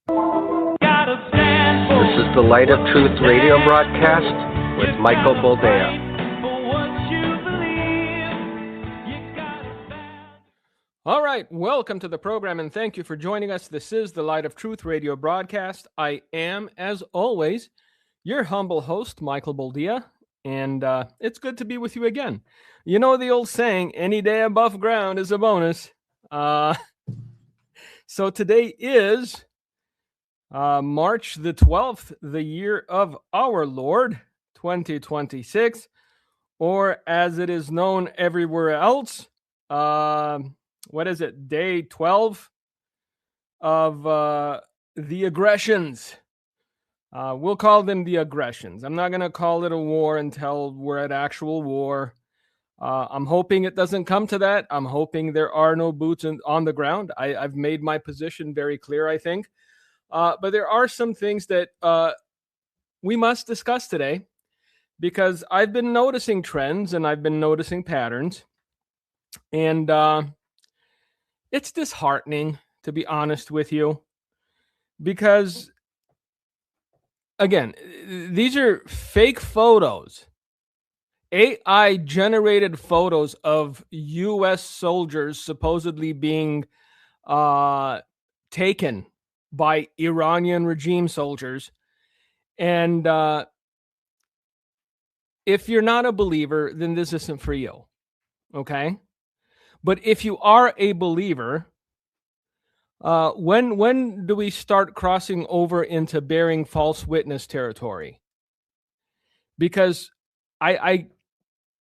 This is the Light of Truth radio broadcast with Michael Boldea. All right, welcome to the program, and thank you for joining us. This is the Light of Truth radio broadcast. I am, as always, your humble host, Michael Boldea, and it's good to be with you again. You know the old saying, any day above ground is a bonus. So today is March the 12th, the year of our Lord, 2026, or as it is known everywhere else, what is it? Day 12 of the aggressions. We'll call them the aggressions. I'm not going to call it a war until we're at actual war. I'm hoping it doesn't come to that. I'm hoping there are no boots on the ground. I've made my position very clear, I think. But there are some things that we must discuss today because I've been noticing trends and I've been noticing patterns. And it's disheartening, to be honest with you, because, again, these are fake photos, AI-generated photos of U.S. soldiers supposedly being taken by Iranian regime soldiers. And if you're not a believer, then this isn't for you, okay? But if you are a believer, when do we start crossing over into bearing false witness territory? Because I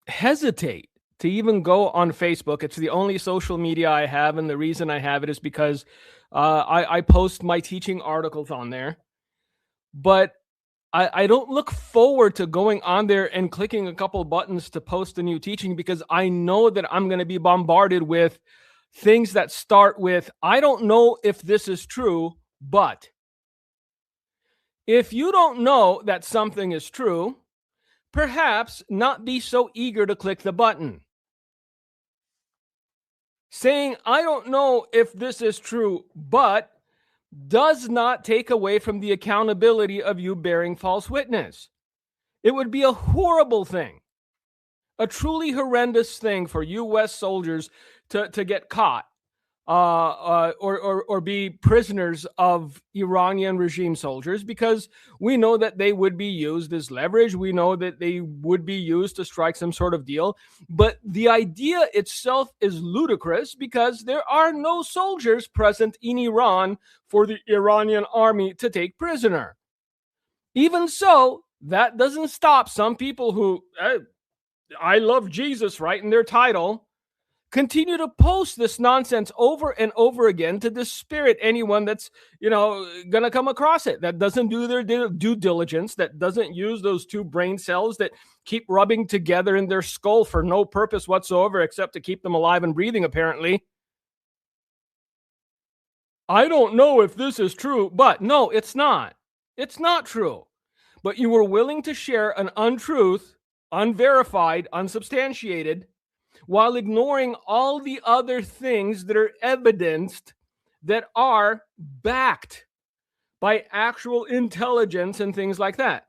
hesitate to even go on Facebook. It's the only social media I have, and the reason I have it is because I post my teaching articles on there. But I don't look forward to going on there and clicking a couple buttons to post a new teaching because I know that I'm going to be bombarded with things that start with, I don't know if this is true, but. If you don't know that something is true, perhaps not be so eager to click the button. Saying, I don't know if this is true, but does not take away from the accountability of you bearing false witness. It would be a horrible thing, a truly horrendous thing for U.S. soldiers to get caught or be prisoners of Iranian regime soldiers, because we know that they would be used as leverage. We know that they would be used to strike some sort of deal. But the idea itself is ludicrous because there are no soldiers present in Iran for the Iranian army to take prisoner. Even so, that doesn't stop some people who, I love Jesus, right, in their title, continue to post this nonsense over and over again to dispirit anyone that's, going to come across it, that doesn't do their due diligence, that doesn't use those two brain cells that keep rubbing together in their skull for no purpose whatsoever except to keep them alive and breathing, apparently. I don't know if this is true, but no, it's not. It's not true. But you were willing to share an untruth, unverified, unsubstantiated, while ignoring all the other things that are evidenced, that are backed by actual intelligence and things like that.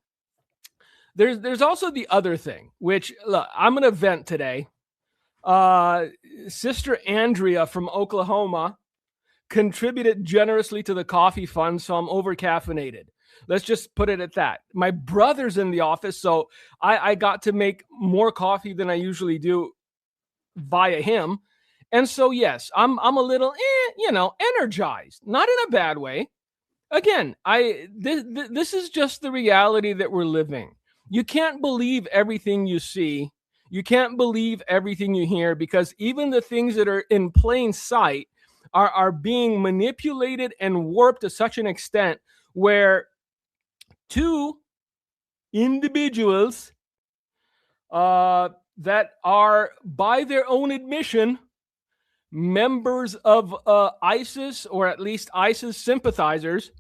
There's also the other thing, which, look, I'm going to vent today. Sister Andrea from Oklahoma contributed generously to the coffee fund, so I'm over-caffeinated. Let's just put it at that. My brother's in the office, so I got to make more coffee than I usually do via him. And so, yes, I'm a little, energized, not in a bad way. Again, this is just the reality that we're living. You can't believe everything you see. You can't believe everything you hear, because even the things that are in plain sight are being manipulated and warped to such an extent where two individuals that are, by their own admission, members of ISIS, or at least ISIS sympathizers,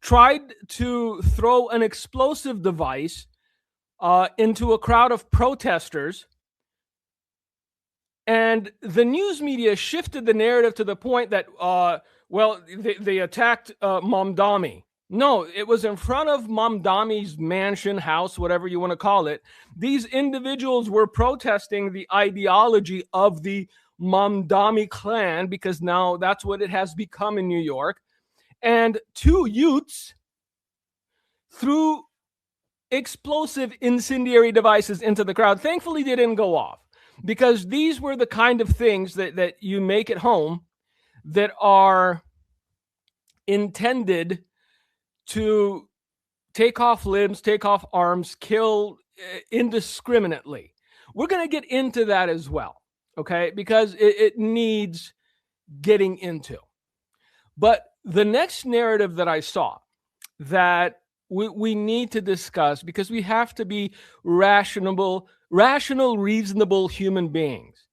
tried to throw an explosive device into a crowd of protesters. And the news media shifted the narrative to the point that well, they attacked Mamdani. No, it was in front of Mamdani's mansion, house, whatever you want to call it. These individuals were protesting the ideology of the Mamdani clan, because now that's what it has become in New York. And two youths threw explosive incendiary devices into the crowd. Thankfully, they didn't go off, because these were the kind of things that you make at home that are intended to take off limbs, take off arms, kill indiscriminately. We're going to get into that as well, okay? Because it needs getting into. But the next narrative that I saw that we need to discuss, because we have to be rational, reasonable human beings.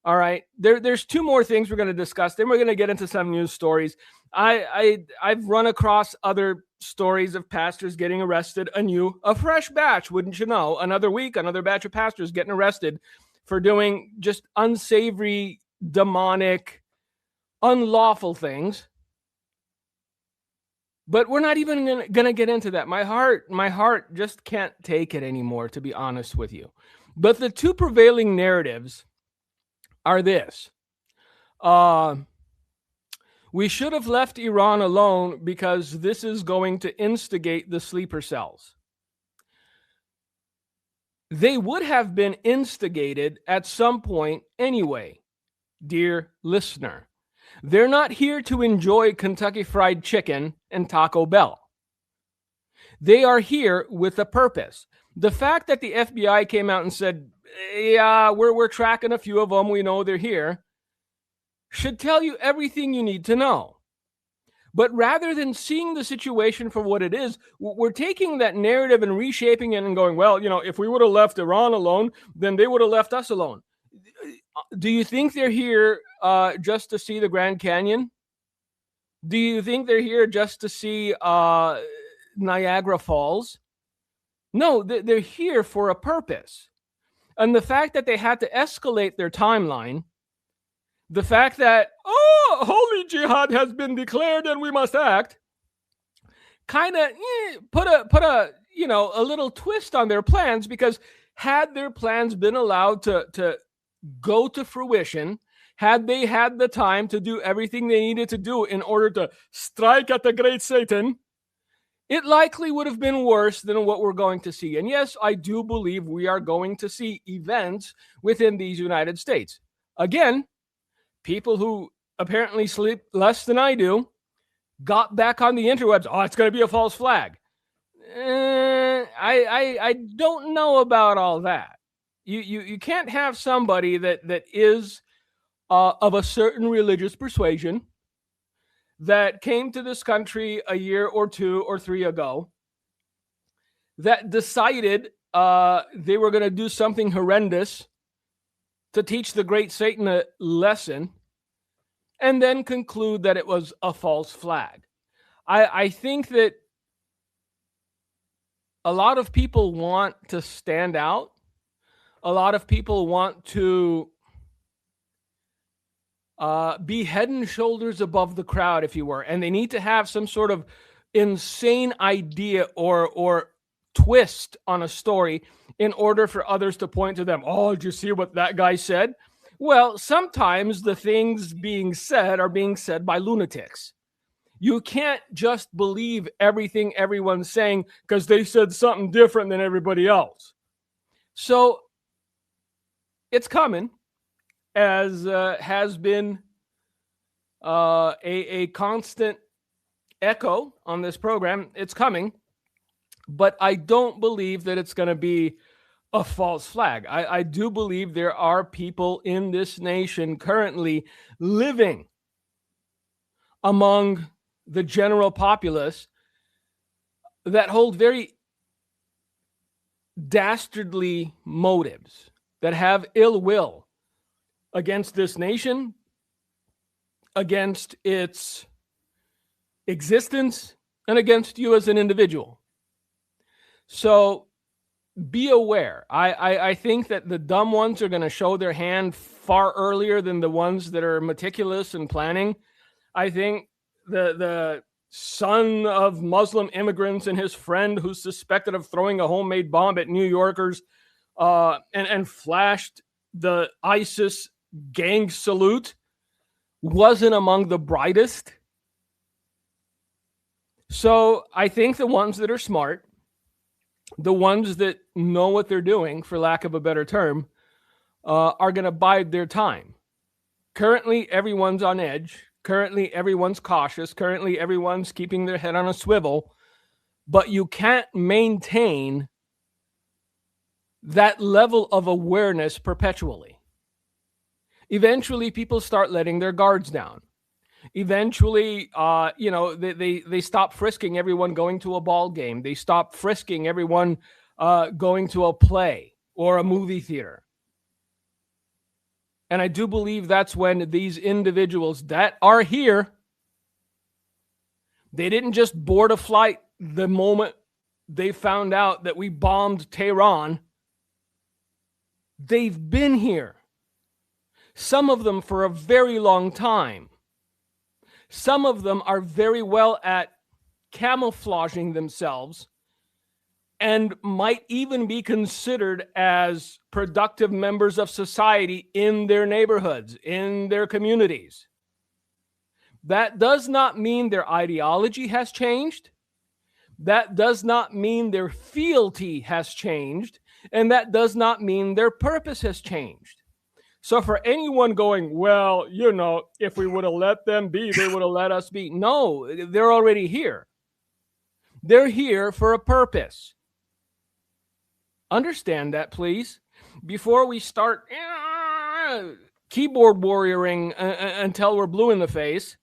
All right. There's two more things we're going to discuss. Then we're going to get into some news stories. I've run across other stories of pastors getting arrested, a fresh batch, wouldn't you know? Another week, another batch of pastors getting arrested for doing just unsavory, demonic, unlawful things. But we're not even going to get into that. My heart just can't take it anymore, to be honest with you. But the two prevailing narratives are this. We should have left Iran alone because this is going to instigate the sleeper cells. They would have been instigated at some point anyway, dear listener. They're not here to enjoy Kentucky Fried Chicken and Taco Bell. They are here with a purpose. The fact that the FBI came out and said, yeah, we're tracking a few of them, we know they're here, should tell you everything you need to know. But rather than seeing the situation for what it is, we're taking that narrative and reshaping it and going, well, if we would have left Iran alone, then they would have left us alone. Do you think they're here just to see the Grand Canyon? Do you think they're here just to see Niagara Falls? No, they're here for a purpose. And the fact that they had to escalate their timeline, the fact that, holy jihad has been declared and we must act, kind of put a little twist on their plans, because had their plans been allowed to go to fruition, had they had the time to do everything they needed to do in order to strike at the great Satan, it likely would have been worse than what we're going to see. And yes, I do believe we are going to see events within these United States. Again, people who apparently sleep less than I do got back on the interwebs. Oh, it's going to be a false flag. I don't know about all that. You can't have somebody that is of a certain religious persuasion that came to this country a year or 2 or 3 ago that decided they were going to do something horrendous to teach the great Satan a lesson, and then conclude that it was a false flag. I think that a lot of people want to stand out. A lot of people want to be head and shoulders above the crowd, if you were, and they need to have some sort of insane idea or twist on a story in order for others to point to them. Oh, did you see what that guy said? Well, sometimes the things being said are being said by lunatics. You can't just believe everything everyone's saying because they said something different than everybody else. So it's coming, as has been a constant echo on this program. It's coming, but I don't believe that it's going to be a false flag. I do believe there are people in this nation currently living among the general populace that hold very dastardly motives, that have ill will against this nation, against its existence, and against you as an individual. So be aware. I think that the dumb ones are going to show their hand far earlier than the ones that are meticulous and planning. I think the son of Muslim immigrants and his friend who's suspected of throwing a homemade bomb at New Yorkers and flashed the ISIS gang salute wasn't among the brightest. So I think the ones that are smart, the ones that know what they're doing, for lack of a better term, are going to bide their time. Currently, everyone's on edge. Currently, everyone's cautious. Currently, everyone's keeping their head on a swivel. But you can't maintain that level of awareness perpetually. Eventually, people start letting their guards down. Eventually, they stop frisking everyone going to a ball game. They stop frisking everyone going to a play or a movie theater. And I do believe that's when these individuals that are here, they didn't just board a flight the moment they found out that we bombed Tehran. They've been here. Some of them for a very long time. Some of them are very well at camouflaging themselves and might even be considered as productive members of society in their neighborhoods, in their communities. That does not mean their ideology has changed. That does not mean their fealty has changed. And that does not mean their purpose has changed. So for anyone going, well, if we would have let them be, they would have let us be. No, they're already here. They're here for a purpose. Understand that, please, before we start keyboard warrioring until we're blue in the face.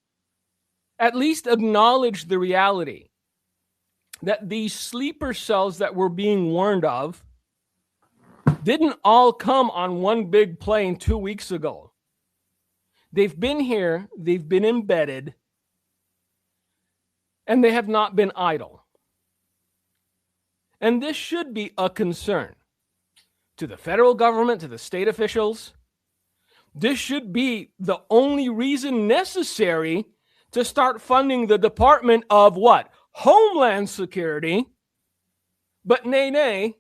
At least acknowledge the reality that these sleeper cells that we're being warned of didn't all come on one big plane 2 weeks ago. They've been here, they've been embedded, and they have not been idle. And this should be a concern to the federal government, to the state officials. This should be the only reason necessary to start funding the Department of what? Homeland Security. But nay.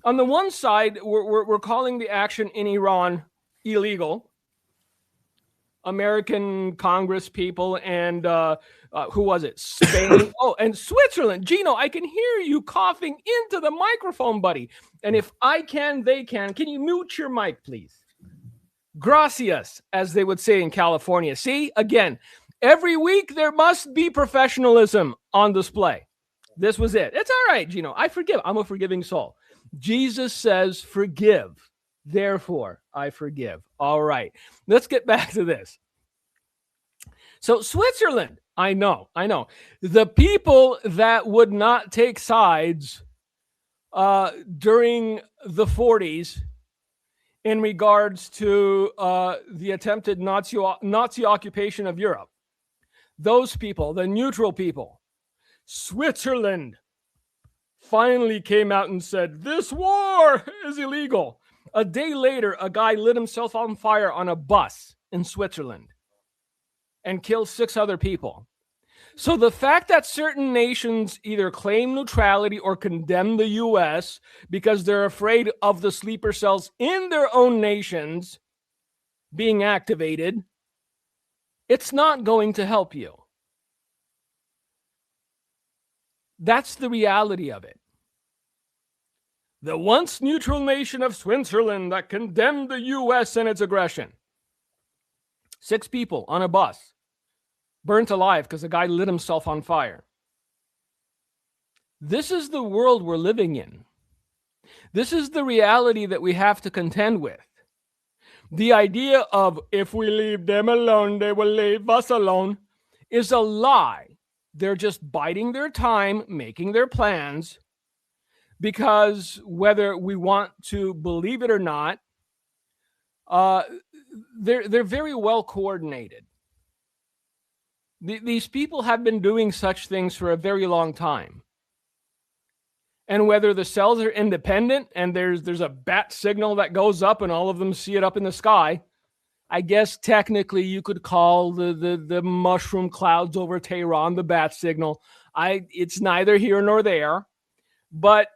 On the one side, we're calling the action in Iran illegal. American Congress people and who was it? Spain. Oh, and Switzerland. Gino, I can hear you coughing into the microphone, buddy. And if I can, they can. Can you mute your mic, please? Gracias, as they would say in California. See, again, every week there must be professionalism on display. This was it. It's all right, Gino. I forgive. I'm a forgiving soul. Jesus says, forgive. Therefore, I forgive. All right. Let's get back to this. So Switzerland, I know. The people that would not take sides during the 40s in regards to the attempted Nazi occupation of Europe, those people, the neutral people, Switzerland finally came out and said, this war is illegal. A day later, a guy lit himself on fire on a bus in Switzerland and killed 6 other people. So the fact that certain nations either claim neutrality or condemn the U.S. because they're afraid of the sleeper cells in their own nations being activated, it's not going to help you. That's the reality of it. The once neutral nation of Switzerland that condemned the U.S. and its aggression. 6 people on a bus burnt alive because a guy lit himself on fire. This is the world we're living in. This is the reality that we have to contend with. The idea of if we leave them alone, they will leave us alone is a lie. They're just biding their time, making their plans, because whether we want to believe it or not, they're very well coordinated. These people have been doing such things for a very long time. And whether the cells are independent and there's a bat signal that goes up and all of them see it up in the sky, I guess technically you could call the mushroom clouds over Tehran the bat signal. It's neither here nor there, but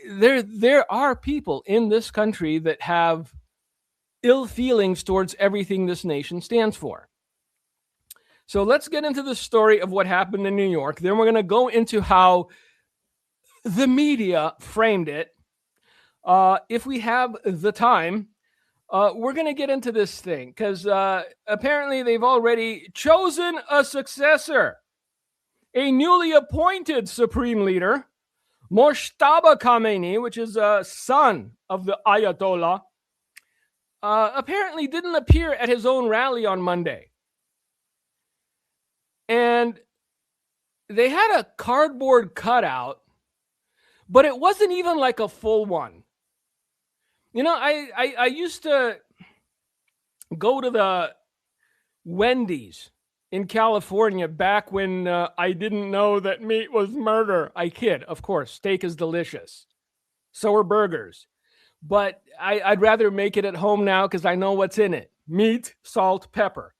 there are people in this country that have ill feelings towards everything this nation stands for. So let's get into the story of what happened in New York. Then we're going to go into how the media framed it. If we have the time, we're going to get into this thing because apparently they've already chosen a successor, a newly appointed supreme leader, Mojtaba Khamenei, which is a son of the Ayatollah, apparently didn't appear at his own rally on Monday. And they had a cardboard cutout, but it wasn't even like a full one. You know, I used to go to the Wendy's in California back when I didn't know that meat was murder. I kid, of course. Steak is delicious. So are burgers. But I'd rather make it at home now because I know what's in it. Meat, salt, pepper.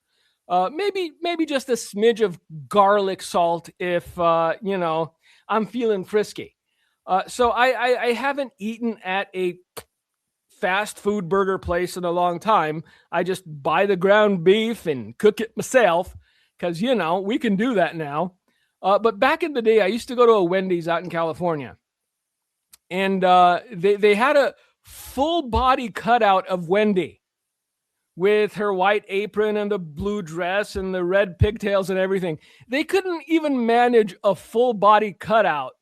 Maybe just a smidge of garlic salt if, I'm feeling frisky. So I haven't eaten at a fast food burger place in a long time. I just buy the ground beef and cook it myself because, we can do that now. But back in the day, I used to go to a Wendy's out in California. And they had a full body cutout of Wendy with her white apron and the blue dress and the red pigtails and everything. They couldn't even manage a full body cutout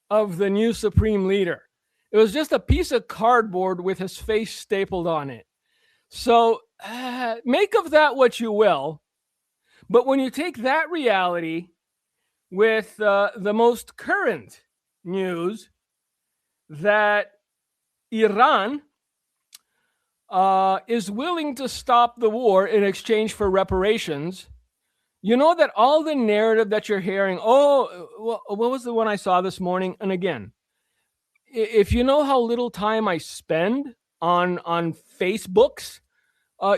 of the new supreme leader. It was just a piece of cardboard with his face stapled on it. So make of that what you will. But when you take that reality with the most current news that Iran is willing to stop the war in exchange for reparations, you know that all the narrative that you're hearing, what was the one I saw this morning? And again, if you know how little time I spend on Facebooks,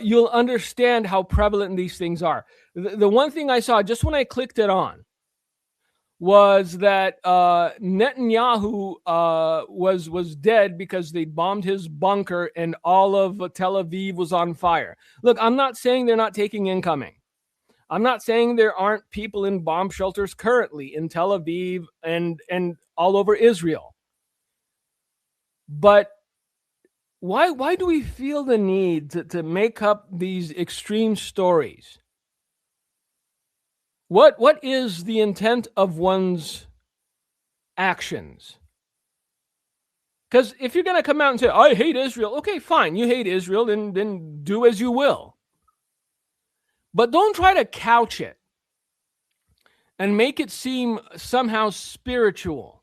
you'll understand how prevalent these things are. The one thing I saw just when I clicked it on was that Netanyahu was dead because they bombed his bunker and all of Tel Aviv was on fire. Look, I'm not saying they're not taking incoming. I'm not saying there aren't people in bomb shelters currently in Tel Aviv and all over Israel. But why do we feel the need to make up these extreme stories? What is the intent of one's actions? Because if you're going to come out and say, I hate Israel, okay, fine, you hate Israel, then do as you will. But don't try to couch it and make it seem somehow spiritual.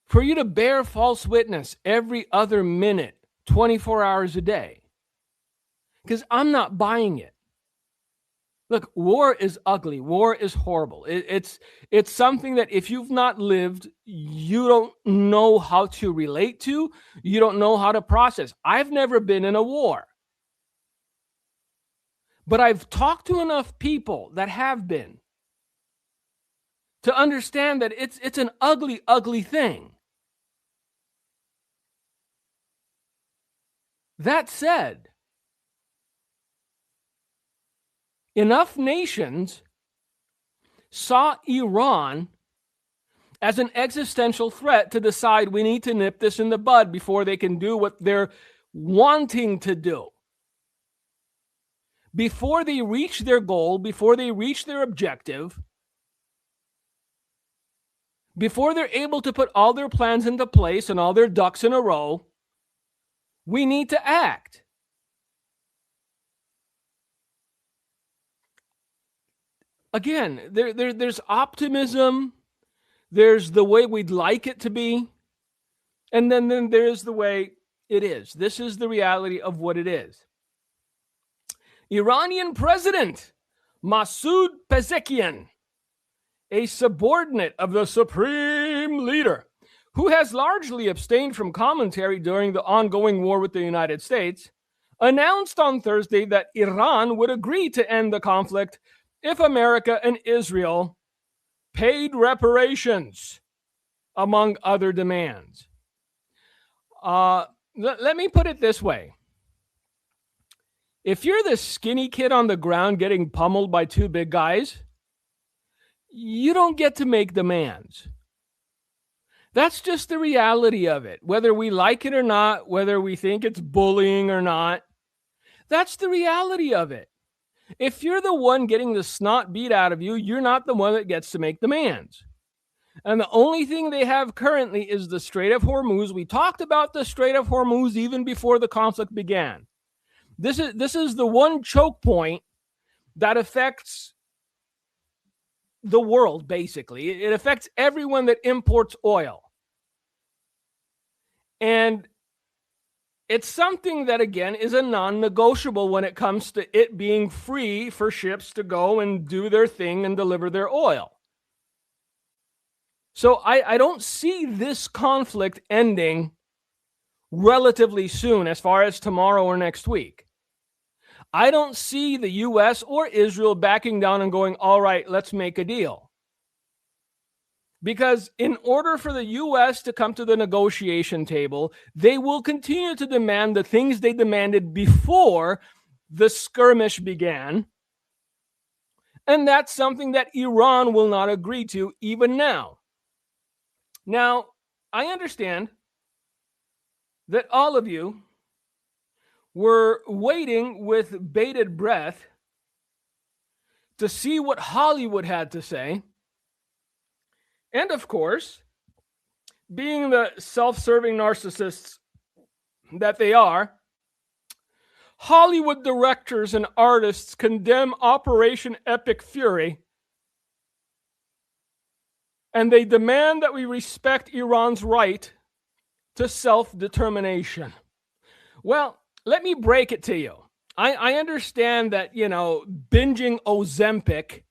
For you to bear false witness every other minute, 24 hours a day. Because I'm not buying it. Look, war is ugly. War is horrible. It's something that if you've not lived, you don't know how to relate to. You don't know how to process. I've never been in a war. But I've talked to enough people that have been to understand that it's an ugly, ugly thing. That said, enough nations saw Iran as an existential threat to decide we need to nip this in the bud before they can do what they're wanting to do. Before they reach their goal, before they reach their objective, before they're able to put all their plans into place and all their ducks in a row, we need to act. Again, there's optimism, there's the way we'd like it to be, and then there's the way it is. This is the reality of what it is. Iranian President Masoud Pezeshkian, a subordinate of the supreme leader, who has largely abstained from commentary during the ongoing war with the United States, announced on Thursday that Iran would agree to end the conflict if America and Israel paid reparations, among other demands. Let me put it this way. If you're the skinny kid on the ground getting pummeled by two big guys, you don't get to make demands. That's just the reality of it. Whether we like it or not, whether we think it's bullying or not, that's the reality of it. If you're the one getting the snot beat out of you, you're not the one that gets to make demands. And the only thing they have currently is the Strait of Hormuz. We talked about the Strait of Hormuz even before the conflict began. This is the one choke point that affects the world, basically. It affects everyone that imports oil. And it's something that, again, is a non-negotiable when it comes to it being free for ships to go and do their thing and deliver their oil. So I don't see this conflict ending relatively soon, as far as tomorrow or next week. I don't see the U.S. or Israel backing down and going, all right, let's make a deal. Because in order for the U.S. to come to the negotiation table, they will continue to demand the things they demanded before the skirmish began. And that's something that Iran will not agree to even now. Now, I understand that all of you were waiting with bated breath to see what Hollywood had to say. And of course, being the self-serving narcissists that they are, Hollywood directors and artists condemn Operation Epic Fury, and they demand that we respect Iran's right to self-determination. Well, let me break it to you. I understand that, binging Ozempic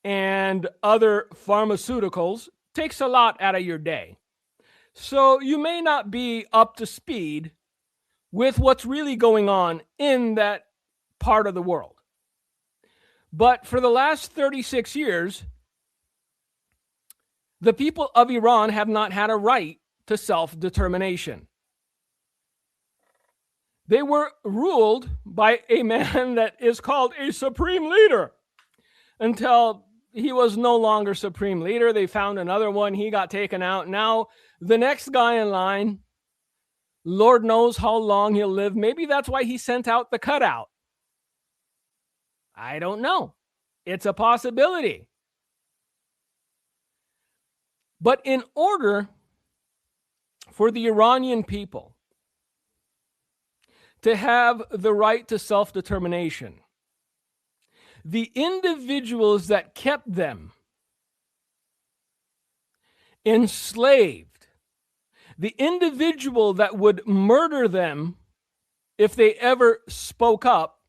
and other pharmaceuticals takes a lot out of your day. So you may not be up to speed with what's really going on in that part of the world. But for the last 36 years, the people of Iran have not had a right to self-determination. They were ruled by a man that is called a supreme leader until he was no longer supreme leader. They found another one. He got taken out. Now, the next guy in line, Lord knows how long he'll live. Maybe that's why he sent out the cutout. I don't know. It's a possibility. But in order for the Iranian people to have the right to self-determination, the individuals that kept them enslaved, the individual that would murder them if they ever spoke up,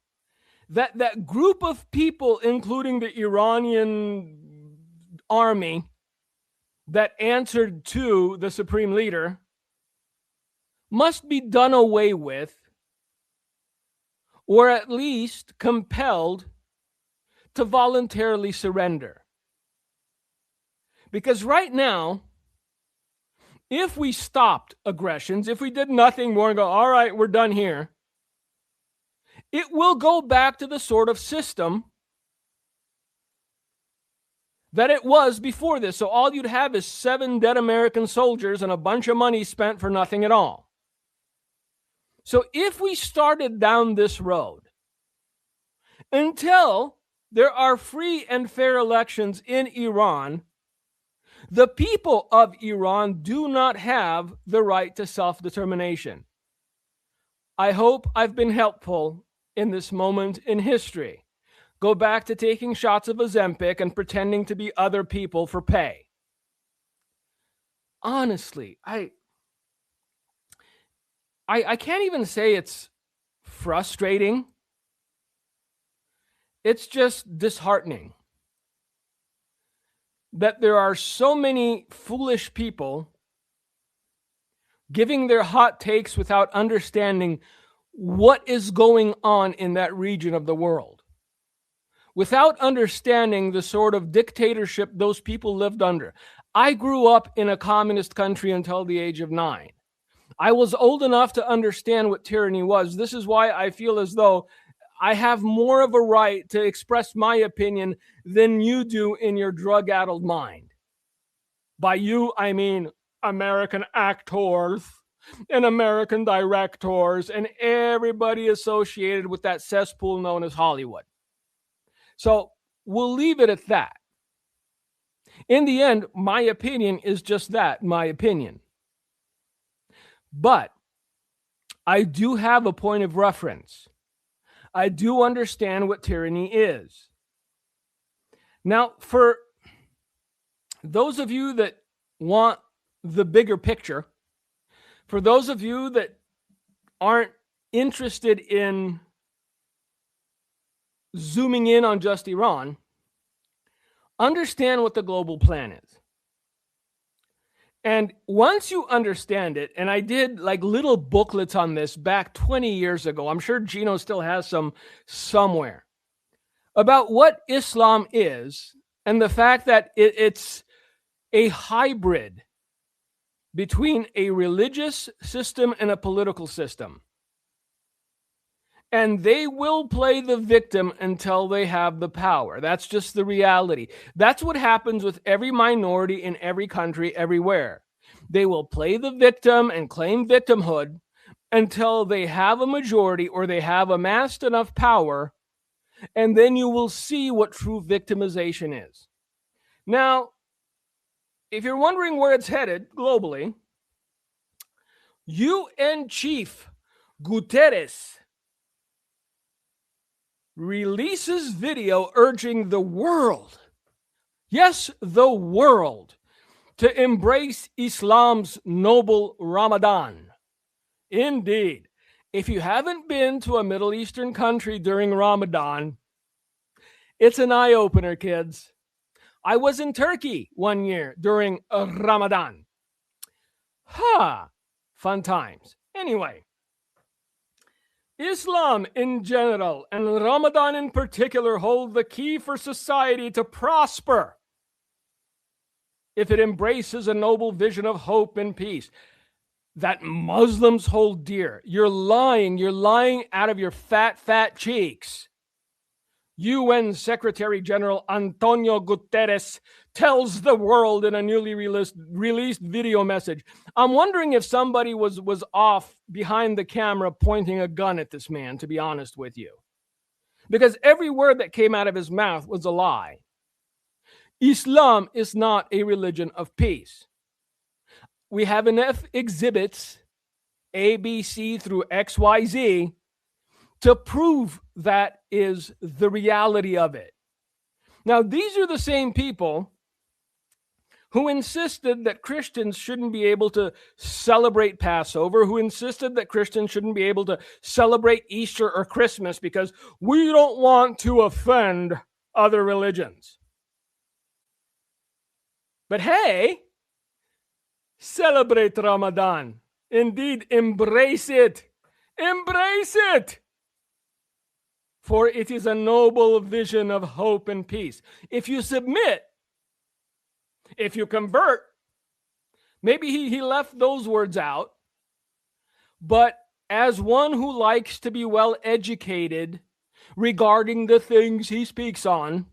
that group of people, including the Iranian army that answered to the supreme leader, must be done away with, or at least compelled to voluntarily surrender. Because right now, if we stopped aggressions, if we did nothing more and go, all right, we're done here, it will go back to the sort of system that it was before this. So all you'd have is 7 dead American soldiers and a bunch of money spent for nothing at all. So if we started down this road until there are free and fair elections in Iran, the people of Iran do not have the right to self-determination. I hope I've been helpful in this moment in history. Go back to taking shots of Ozempic and pretending to be other people for pay. Honestly, I can't even say it's frustrating. It's just disheartening that there are so many foolish people giving their hot takes without understanding what is going on in that region of the world, without understanding the sort of dictatorship those people lived under. I grew up in a communist country until the age of 9. I was old enough to understand what tyranny was. This is why I feel as though I have more of a right to express my opinion than you do in your drug-addled mind. By you, I mean American actors and American directors and everybody associated with that cesspool known as Hollywood. So we'll leave it at that. In the end, my opinion is just that, my opinion. But I do have a point of reference. I do understand what tyranny is. Now, for those of you that want the bigger picture, for those of you that aren't interested in zooming in on just Iran, understand what the global plan is. And once you understand it, and I did like little booklets on this back 20 years ago, I'm sure Gino still has some somewhere, about what Islam is and the fact that it's a hybrid between a religious system and a political system. And they will play the victim until they have the power. That's just the reality. That's what happens with every minority in every country, everywhere. They will play the victim and claim victimhood until they have a majority or they have amassed enough power, and then you will see what true victimization is. Now, if you're wondering where it's headed globally, UN Chief Guterres releases video urging the world, yes, the world, to embrace Islam's noble Ramadan. Indeed, if you haven't been to a Middle Eastern country during Ramadan, it's an eye-opener, kids. I was in Turkey one year during Ramadan. Fun times. Anyway, Islam in general and Ramadan in particular hold the key for society to prosper if it embraces a noble vision of hope and peace that Muslims hold dear. You're lying out of your fat cheeks. UN Secretary General Antonio Guterres tells the world in a newly released video message. I'm wondering if somebody was off behind the camera pointing a gun at this man, to be honest with you. Because every word that came out of his mouth was a lie. Islam is not a religion of peace. We have enough exhibits, A, B, C through X, Y, Z, to prove that is the reality of it. Now, these are the same people who insisted that Christians shouldn't be able to celebrate Passover, who insisted that Christians shouldn't be able to celebrate Easter or Christmas because we don't want to offend other religions. But hey, celebrate Ramadan. Indeed, embrace it. Embrace it. For it is a noble vision of hope and peace. If you submit, if you convert, maybe he left those words out, but as one who likes to be well educated regarding the things he speaks on,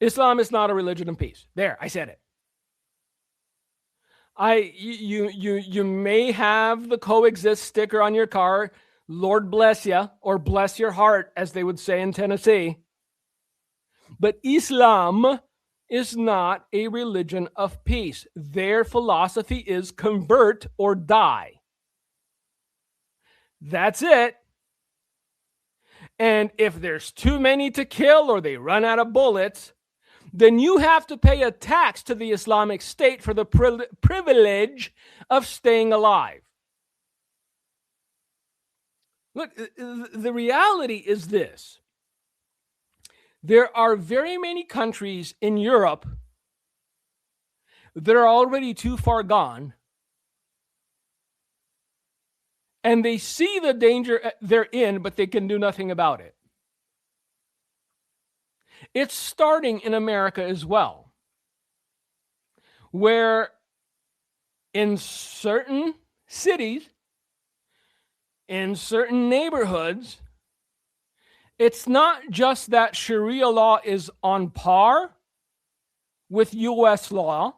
Islam is not a religion of peace. There, I said it. You may have the coexist sticker on your car. Lord bless you, or bless your heart, as they would say in Tennessee. But Islam is not a religion of peace. Their philosophy is convert or die. That's it. And if there's too many to kill or they run out of bullets, then you have to pay a tax to the Islamic State for the privilege of staying alive. Look, the reality is this. There are very many countries in Europe they're already too far gone, and they see the danger they're in, but they can do nothing about it. It's starting in America as well, where in certain cities, in certain neighborhoods, it's not just that Sharia law is on par with U.S. law,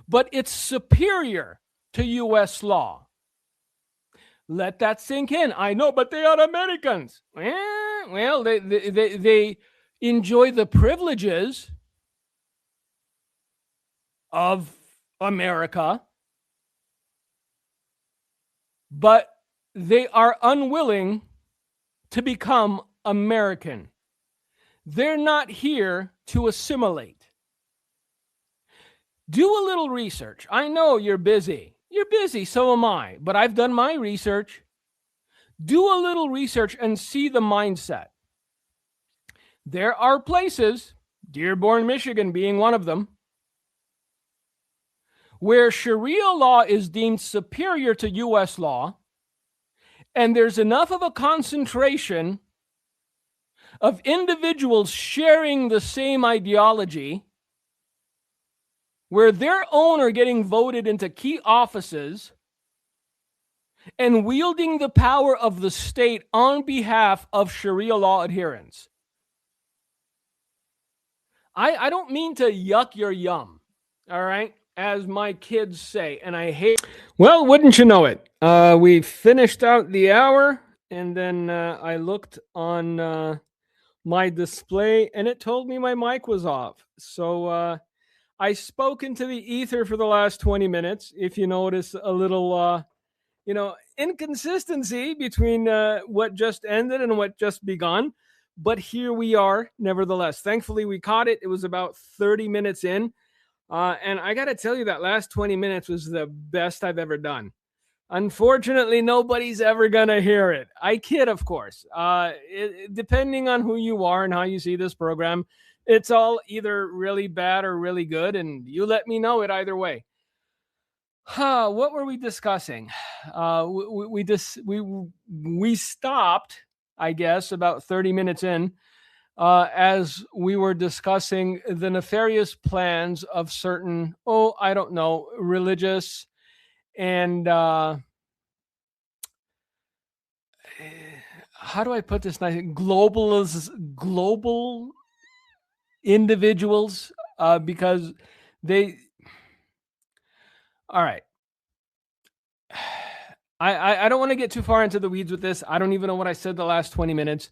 but it's superior to U.S. law. Let that sink in. I know, but they are Americans. Well, they enjoy the privileges of America, but they are unwilling to become American. They're not here to assimilate. Do a little research. I know you're busy. You're busy, so am I, but I've done my research. Do a little research and see the mindset. There are places, Dearborn, Michigan being one of them, where Sharia law is deemed superior to U.S. law, and there's enough of a concentration of individuals sharing the same ideology where their own are getting voted into key offices and wielding the power of the state on behalf of Sharia law adherents. I don't mean to yuck your yum, all right, as my kids say, and I hate. Well, wouldn't you know it? We finished out the hour, and then I looked on my display, and it told me my mic was off. So I spoke into the ether for the last 20 minutes. If you notice a little, inconsistency between what just ended and what just begun. But here we are, nevertheless. Thankfully, we caught it. It was about 30 minutes in. And I got to tell you, that last 20 minutes was the best I've ever done. Unfortunately, nobody's ever going to hear it. I kid, of course. Depending on who you are and how you see this program, it's all either really bad or really good. And you let me know it either way. What were we discussing? We stopped, I guess, about 30 minutes in, as we were discussing the nefarious plans of certain, religious and how do I put this nice? Global individuals, because they. All right. I don't want to get too far into the weeds with this. I don't even know what I said the last 20 minutes.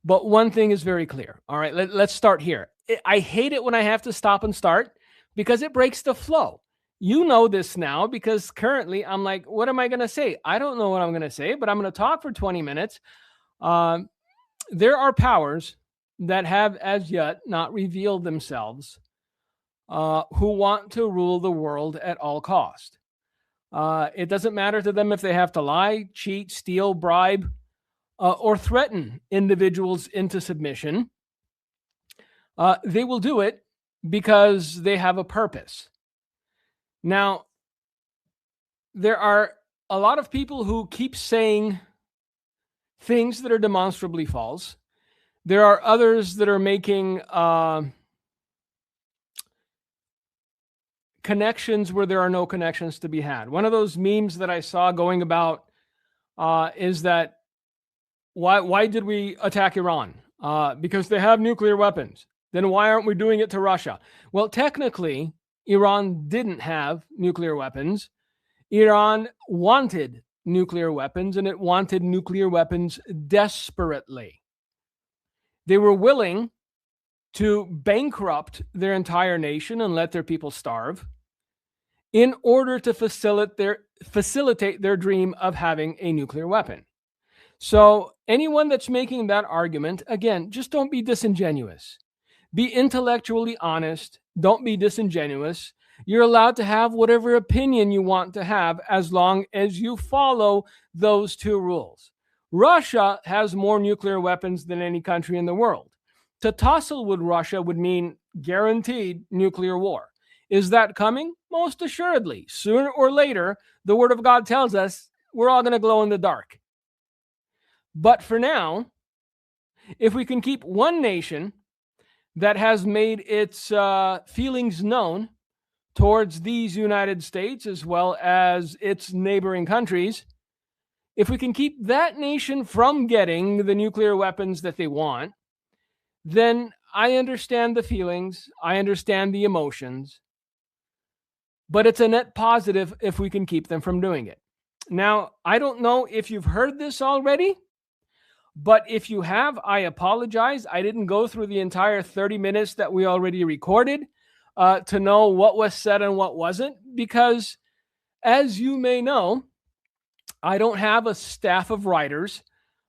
But one thing is very clear. All right, let's start here. I hate it when I have to stop and start because it breaks the flow. You know this now because currently I'm like, what am I going to say? I don't know what I'm going to say, but I'm going to talk for 20 minutes. There are powers that have as yet not revealed themselves who want to rule the world at all cost. It doesn't matter to them if they have to lie, cheat, steal, bribe, or threaten individuals into submission. They will do it because they have a purpose. Now, there are a lot of people who keep saying things that are demonstrably false. There are others that are making connections where there are no connections to be had. One of those memes that I saw going about is that why did we attack Iran? Because they have nuclear weapons. Then why aren't we doing it to Russia? Well, technically, Iran didn't have nuclear weapons. Iran wanted nuclear weapons, and it wanted nuclear weapons desperately. They were willing to bankrupt their entire nation and let their people starve in order to facilitate their dream of having a nuclear weapon. So anyone that's making that argument, again, just don't be disingenuous. Be intellectually honest. Don't be disingenuous. You're allowed to have whatever opinion you want to have as long as you follow those two rules. Russia has more nuclear weapons than any country in the world. To tussle with Russia would mean guaranteed nuclear war. Is that coming? Most assuredly. Sooner or later, the Word of God tells us we're all going to glow in the dark. But for now, if we can keep one nation that has made its feelings known towards these United States as well as its neighboring countries, if we can keep that nation from getting the nuclear weapons that they want, then I understand the feelings, I understand the emotions, but it's a net positive if we can keep them from doing it. Now, I don't know if you've heard this already, but if you have, I apologize. I didn't go through the entire 30 minutes that we already recorded to know what was said and what wasn't, because as you may know, I don't have a staff of writers.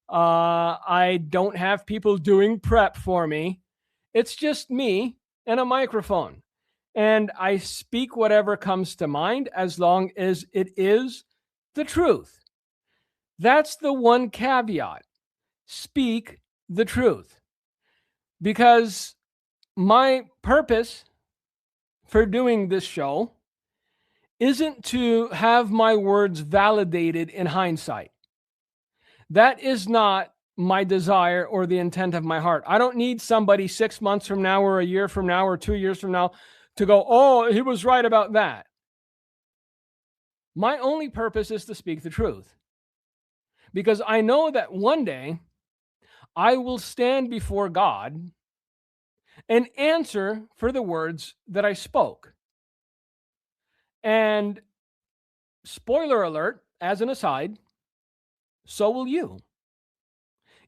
I don't have people doing prep for me. It's just me and a microphone. And I speak whatever comes to mind as long as it is the truth. That's the one caveat. Speak the truth. Because my purpose for doing this show isn't to have my words validated in hindsight. That is not my desire or the intent of my heart. I don't need somebody 6 months from now or a year from now or 2 years from now to go, oh, he was right about that. My only purpose is to speak the truth. Because I know that one day I will stand before God and answer for the words that I spoke. And spoiler alert, as an aside, so will you.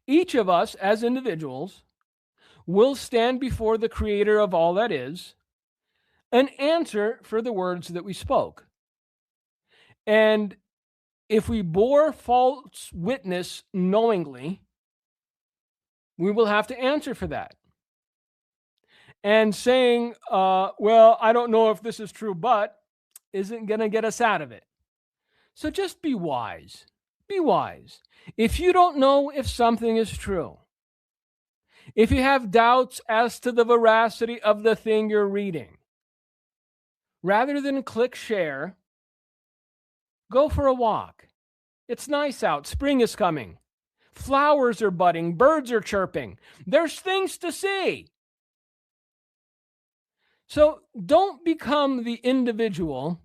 Each of us as individuals will stand before the Creator of all that is and answer for the words that we spoke. And if we bore false witness knowingly, we will have to answer for that. And saying, well, I don't know if this is true, but isn't going to get us out of it. So just be wise. Be wise. If you don't know if something is true, if you have doubts as to the veracity of the thing you're reading, rather than click share, go for a walk. It's nice out. Spring is coming. Flowers are budding. Birds are chirping. There's things to see. So don't become the individual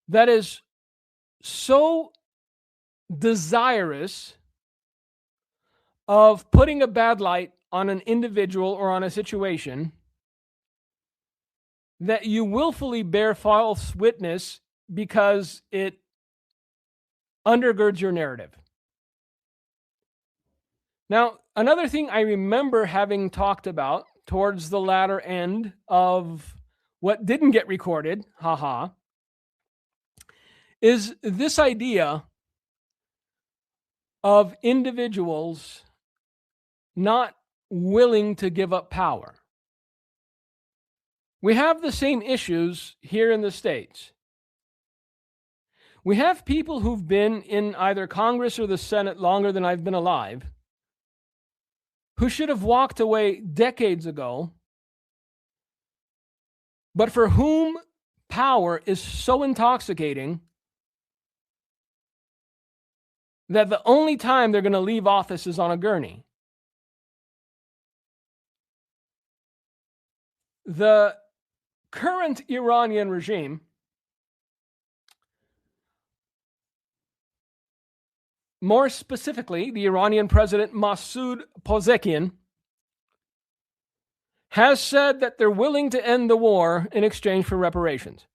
that is so desirous of putting a bad light on an individual or on a situation that you willfully bear false witness because it undergirds your narrative. Now, another thing I remember having talked about towards the latter end of what didn't get recorded, is this idea of individuals not willing to give up power. We have the same issues here in the States. We have people who've been in either Congress or the Senate longer than I've been alive, who should have walked away decades ago, but for whom power is so intoxicating that the only time they're going to leave office is on a gurney. The current Iranian regime more specifically, the Iranian president Masoud Pezeshkian has said that they're willing to end the war in exchange for reparations.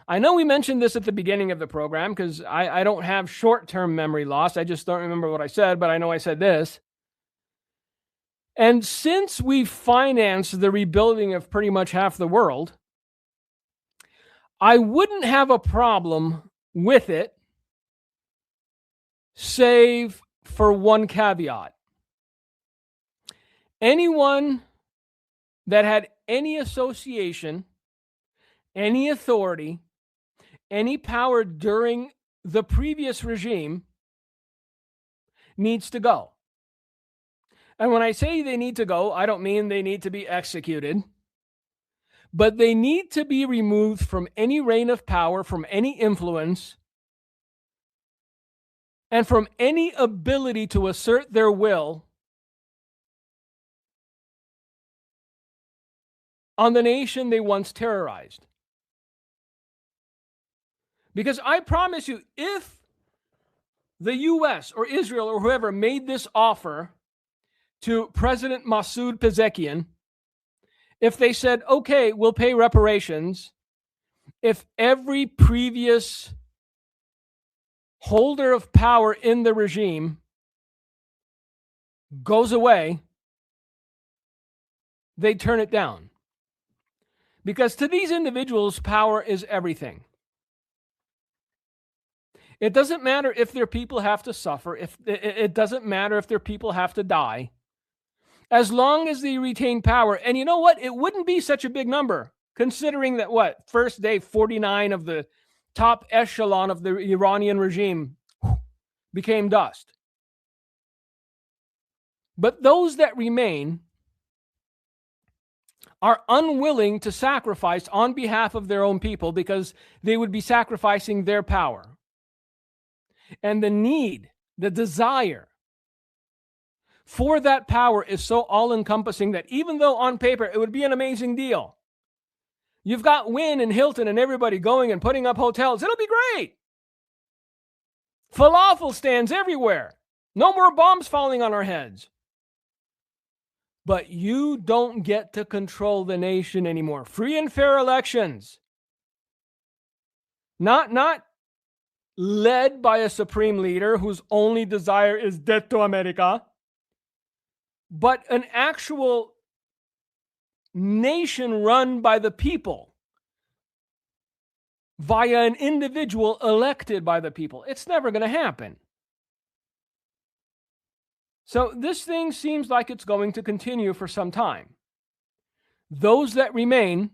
I know we mentioned this at the beginning of the program because I don't have short-term memory loss. I just don't remember what I said, but I know I said this. And since we financed the rebuilding of pretty much half the world, I wouldn't have a problem with it, save for one caveat. Anyone that had any association, any authority, any power during the previous regime needs to go. And when I say they need to go, I don't mean they need to be executed. but they need to be removed from any reign of power, from any influence, and from any ability to assert their will on the nation they once terrorized. Because I promise you, if the US or Israel or whoever made this offer to President Masoud Pezeshkian, if they said, okay, we'll pay reparations, if every previous holder of power in the regime goes away, they turn it down. Because to these individuals, power is everything. It doesn't matter if their people have to suffer. It doesn't matter if their people have to die. As long as they retain power. And you know what? It wouldn't be such a big number, considering that, first day, 49 of the top echelon of the Iranian regime became dust. But those that remain are unwilling to sacrifice on behalf of their own people because they would be sacrificing their power. And the need, the desire for that power is so all-encompassing that even though on paper it would be an amazing deal, you've got Wynn and Hilton and everybody going and putting up hotels, it'll be great. Falafel stands everywhere. No more bombs falling on our heads. But you don't get to control the nation anymore. Free and fair elections. Not led by a supreme leader whose only desire is death to America, but an actual nation run by the people via an individual elected by the people. It's never going to happen. So this thing seems like it's going to continue for some time. Those that remain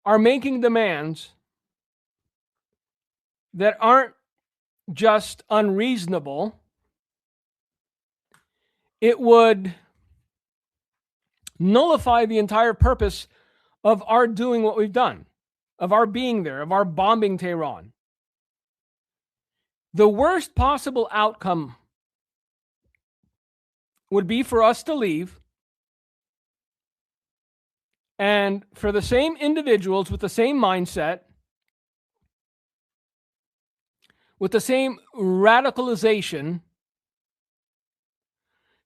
are making demands that aren't just unreasonable. It would nullify the entire purpose of our doing what we've done, of our being there, of our bombing Tehran. The worst possible outcome would be for us to leave and for the same individuals with the same mindset, with the same radicalization,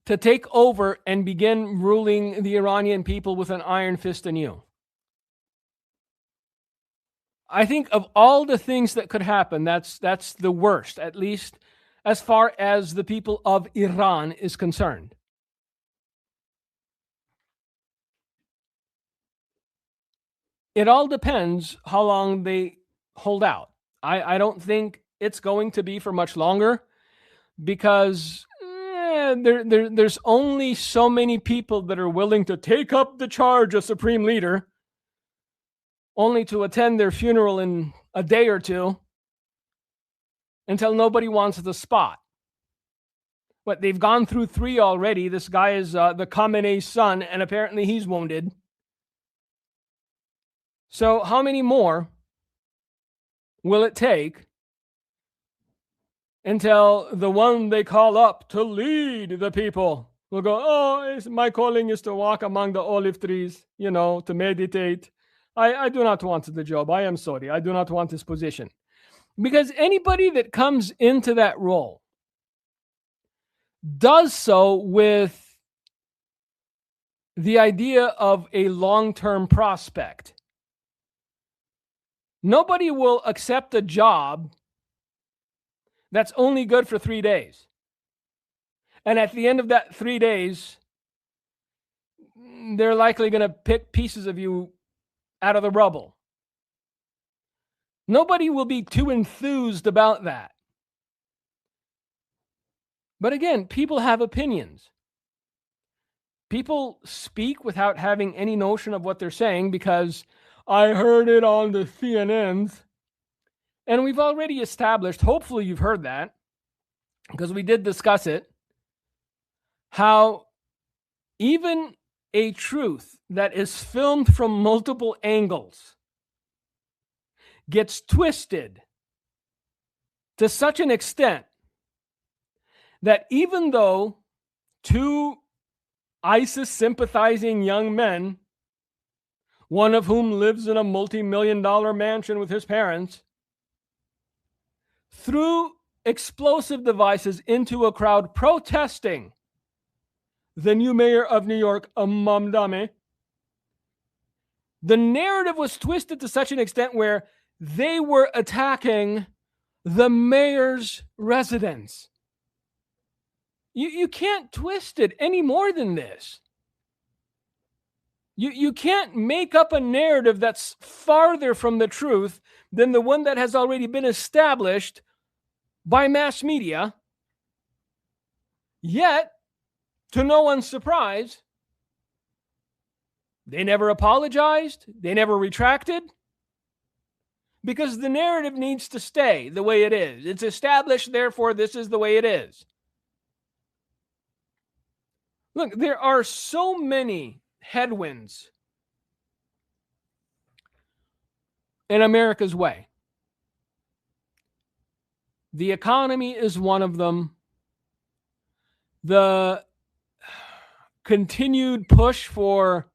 to take over and begin ruling the Iranian people with an iron fist anew. I think of all the things that could happen, that's the worst, at least as far as the people of Iran is concerned. It all depends how long they hold out. I don't think it's going to be for much longer because there's only so many people that are willing to take up the charge of supreme leader only to attend their funeral in a day or two until nobody wants the spot. But they've gone through 3 already. This guy is the Khamenei's son, and apparently he's wounded. So how many more will it take until the one they call up to lead the people will go, my calling is to walk among the olive trees, to meditate. I do not want the job. I am sorry. I do not want this position. Because anybody that comes into that role does so with the idea of a long-term prospect. Nobody will accept a job that's only good for 3 days. And at the end of that 3 days, they're likely going to pick pieces of you out of the rubble. Nobody will be too enthused about that. But again, people have opinions. People speak without having any notion of what they're saying because I heard it on the CNNs. And we've already established, hopefully you've heard that, because we did discuss it, how even a truth that is filmed from multiple angles gets twisted to such an extent that even though two ISIS sympathizing young men, one of whom lives in a multi-million-dollar mansion with his parents, threw explosive devices into a crowd protesting the new mayor of New York, Mamdani, the narrative was twisted to such an extent where they were attacking the mayor's residence. You can't twist it any more than this. You can't make up a narrative that's farther from the truth than the one that has already been established by mass media. Yet, to no one's surprise, they never apologized, they never retracted, because the narrative needs to stay the way it is. It's established, therefore this is the way it is. Look, there are so many headwinds in America's way. The economy is one of them. The continued push for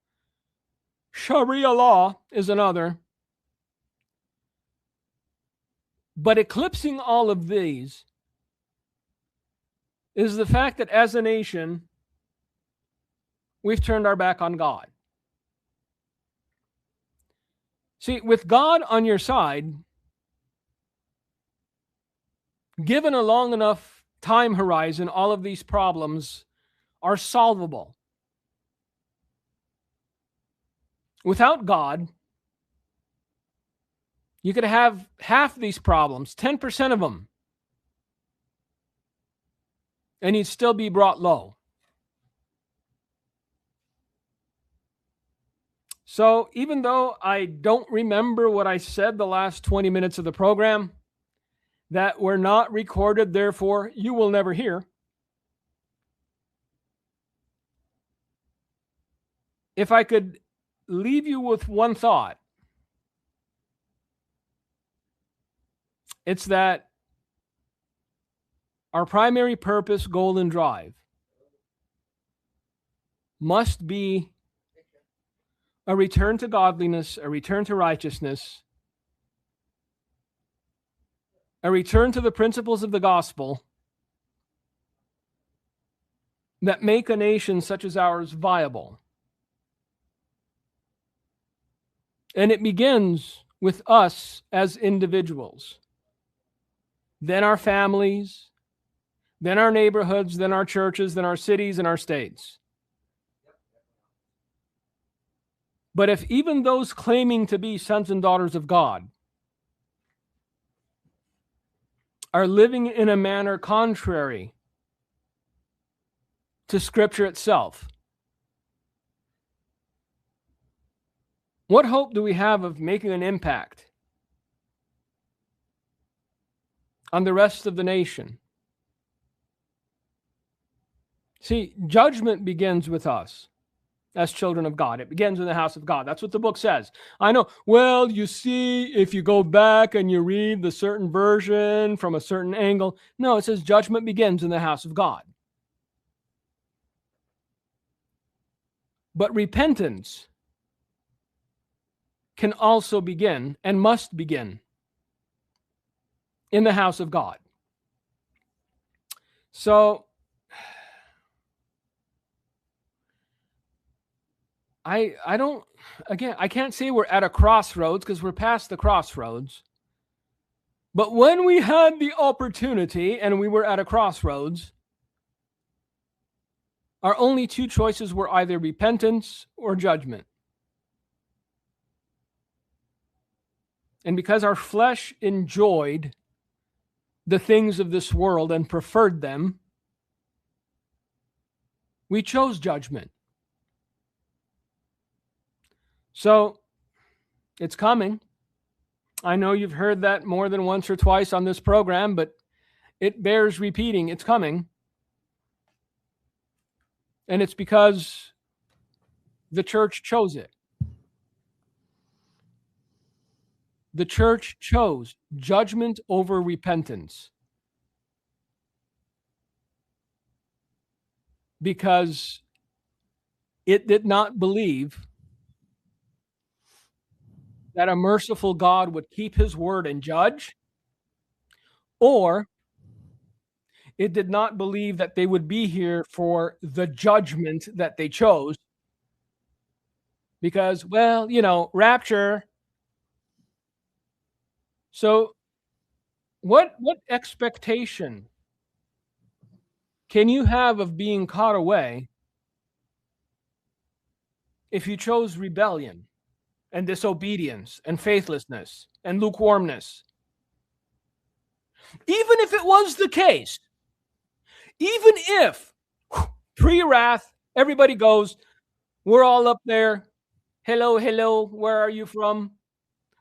Sharia law is another. But eclipsing all of these is the fact that as a nation, we've turned our back on God. See, with God on your side, given a long enough time horizon, all of these problems are solvable. Without God, you could have half these problems, 10% of them, and you'd still be brought low. So even though I don't remember what I said the last 20 minutes of the program, that were not recorded, therefore you will never hear, if I could leave you with one thought, it's that our primary purpose, goal, and drive must be a return to godliness, a return to righteousness, a return to the principles of the gospel that make a nation such as ours viable. And it begins with us as individuals, then our families, then our neighborhoods, then our churches, then our cities and our states. But if even those claiming to be sons and daughters of God are living in a manner contrary to Scripture itself, what hope do we have of making an impact on the rest of the nation? See, judgment begins with us as children of God. It begins in the house of God. That's what the book says. I know, well, you see, if you go back and you read the certain version from a certain angle, no, it says judgment begins in the house of God. But repentance can also begin and must begin in the house of God. So, I can't say we're at a crossroads because we're past the crossroads. But when we had the opportunity and we were at a crossroads, our only two choices were either repentance or judgment. And because our flesh enjoyed the things of this world and preferred them, we chose judgment. So, it's coming. I know you've heard that more than once or twice on this program, but it bears repeating. It's coming. And it's because The church chose it. The church chose judgment over repentance because it did not believe that a merciful God would keep his word and judge, or it did not believe that they would be here for the judgment that they chose because, well, rapture. So what expectation can you have of being caught away if you chose rebellion and disobedience and faithlessness and lukewarmness? Even if it was the case, even if pre-wrath, everybody goes, we're all up there. Hello, hello. Where are you from?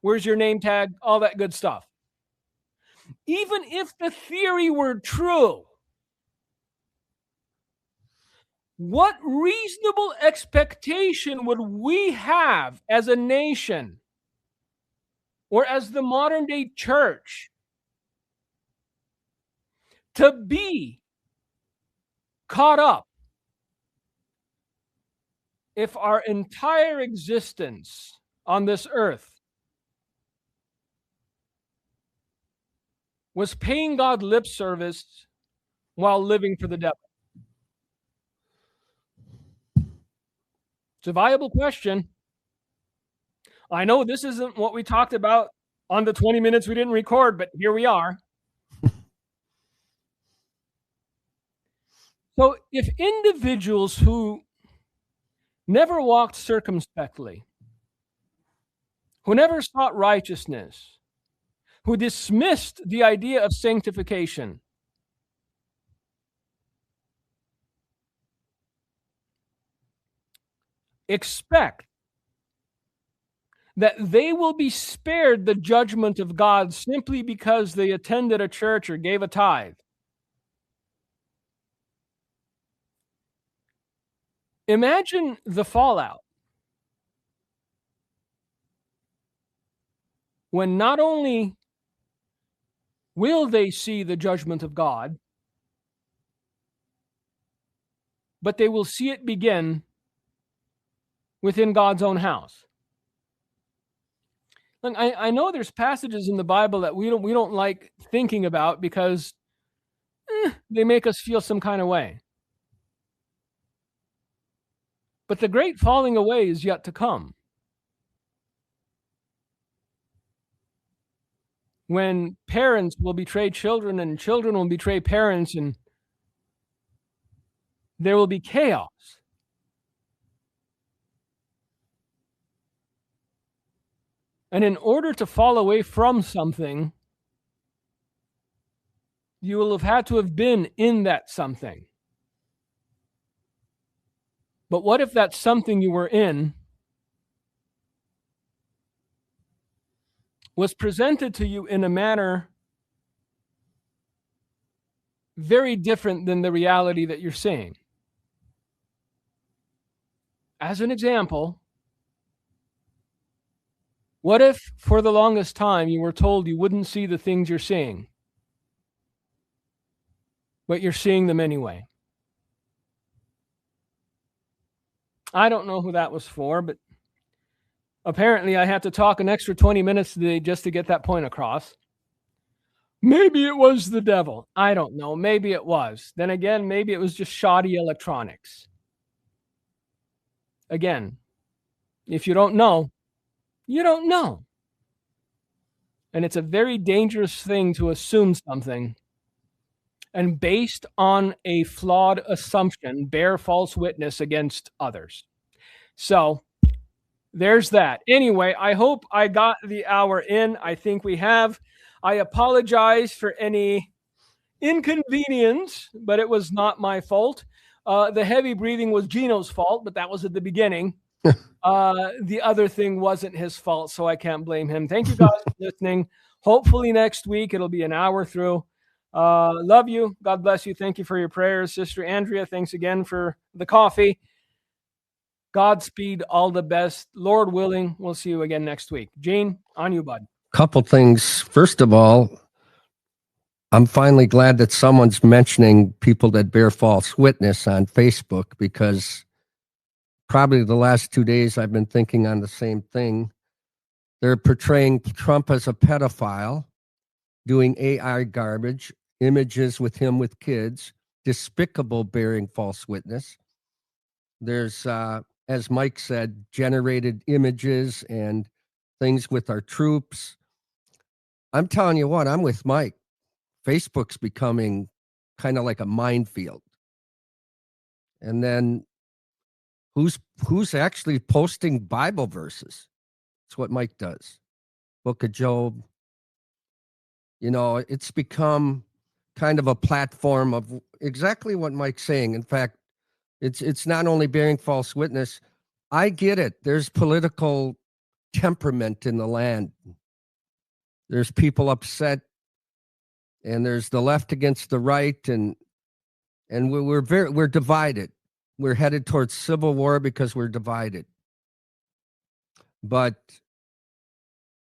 Where's your name tag? All that good stuff. Even if the theory were true, what reasonable expectation would we have as a nation or as the modern day church to be caught up if our entire existence on this earth was paying God lip service while living for the devil? It's a viable question. I know this isn't what we talked about on the 20 minutes we didn't record, but here we are. So if individuals who never walked circumspectly, who never sought righteousness, who dismissed the idea of sanctification, expect that they will be spared the judgment of God simply because they attended a church or gave a tithe, imagine the fallout when not only will they see the judgment of God, but they will see it begin within God's own house. And I know there's passages in the Bible that we don't like thinking about because they make us feel some kind of way. But the great falling away is yet to come, when parents will betray children and children will betray parents, and there will be chaos. And in order to fall away from something, you will have had to have been in that something. But what if that something you were in was presented to you in a manner very different than the reality that you're seeing? As an example, what if for the longest time you were told you wouldn't see the things you're seeing, but you're seeing them anyway? I don't know who that was for, but apparently I had to talk an extra 20 minutes today just to get that point across. Maybe it was the devil. I don't know. Maybe it was. Then again, maybe it was just shoddy electronics. Again, if you don't know, you don't know. And it's a very dangerous thing to assume something and based on a flawed assumption, bear false witness against others. So there's that. Anyway, I hope I got the hour in. I think we have. I apologize for any inconvenience, but it was not my fault. The heavy breathing was Gino's fault, but that was at the beginning. The other thing wasn't his fault, so I can't blame him. Thank you guys for listening. Hopefully next week it'll be an hour through. Love you. God bless you. Thank you for your prayers. Sister Andrea, thanks again for the coffee. Godspeed, all the best. Lord willing, we'll see you again next week. Gene, on you, bud. Couple things. First of all, I'm finally glad that someone's mentioning people that bear false witness on Facebook, because probably the last 2 days I've been thinking on the same thing. They're portraying Trump as a pedophile, doing AI garbage, images with him with kids, despicable bearing false witness. There's, as Mike said, generated images and things with our troops. I'm telling you what, I'm with Mike. Facebook's becoming kind of like a minefield. And then who's actually posting Bible verses? It's what Mike does. Book of Job. You know, it's become kind of a platform of exactly what Mike's saying. In fact, it's not only bearing false witness. I get it. There's political temperament in the land. There's people upset, and there's the left against the right, and we're divided. We're headed towards civil war because we're divided. But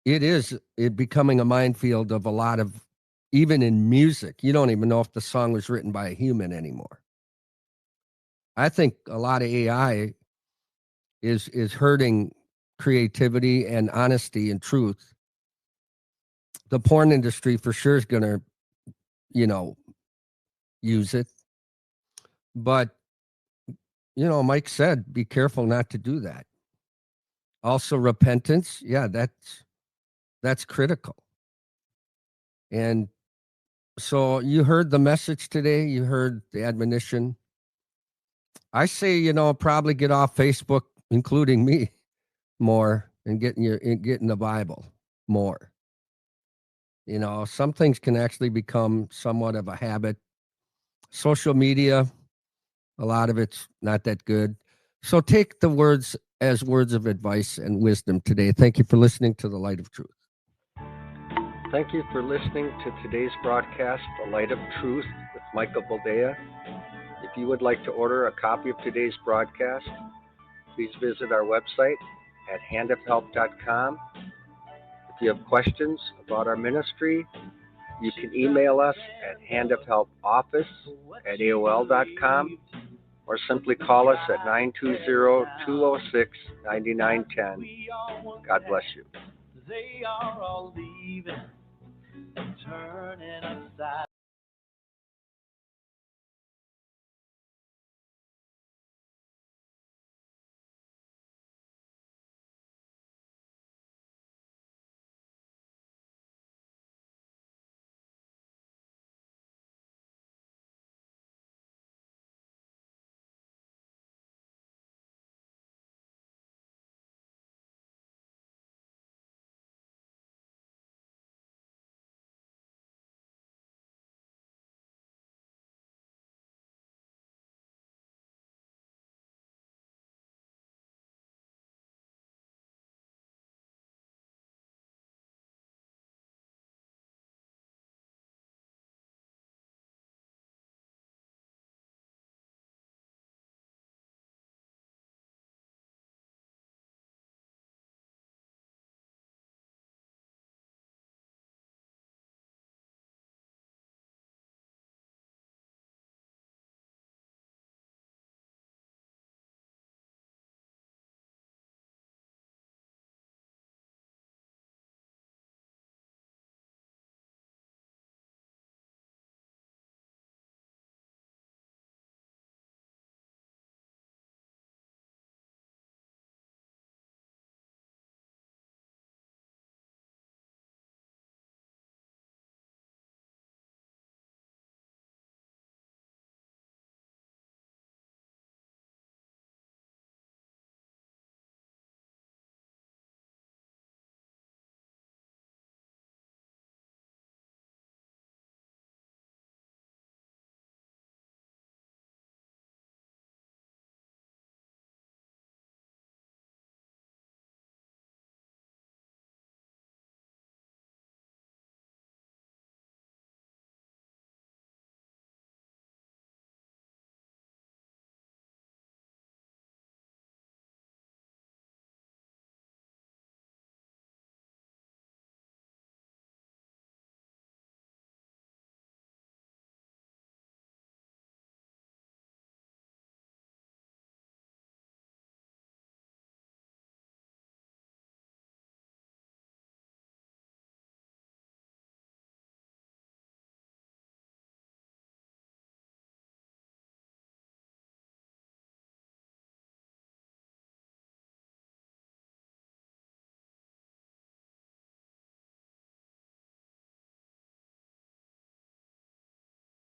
it becoming a minefield of a lot of, even in music, you don't even know if the song was written by a human anymore. I think a lot of AI is hurting creativity and honesty and truth. The porn industry for sure is going to, use it. But, Mike said, be careful not to do that. Also, repentance. Yeah, that's critical. And so you heard the message today. You heard the admonition. I say, probably get off Facebook, including me, more, and get in the Bible more. Some things can actually become somewhat of a habit. Social media, a lot of it's not that good. So take the words as words of advice and wisdom today. Thank you for listening to The Light of Truth. Thank you for listening to today's broadcast, The Light of Truth, with Michael Boldea. If you would like to order a copy of today's broadcast, please visit our website at handofhelp.com. If you have questions about our ministry, you can email us at handofhelpoffice@aol.com, or simply call us at 920-206-9910. God bless you. They are all leaving and turning aside.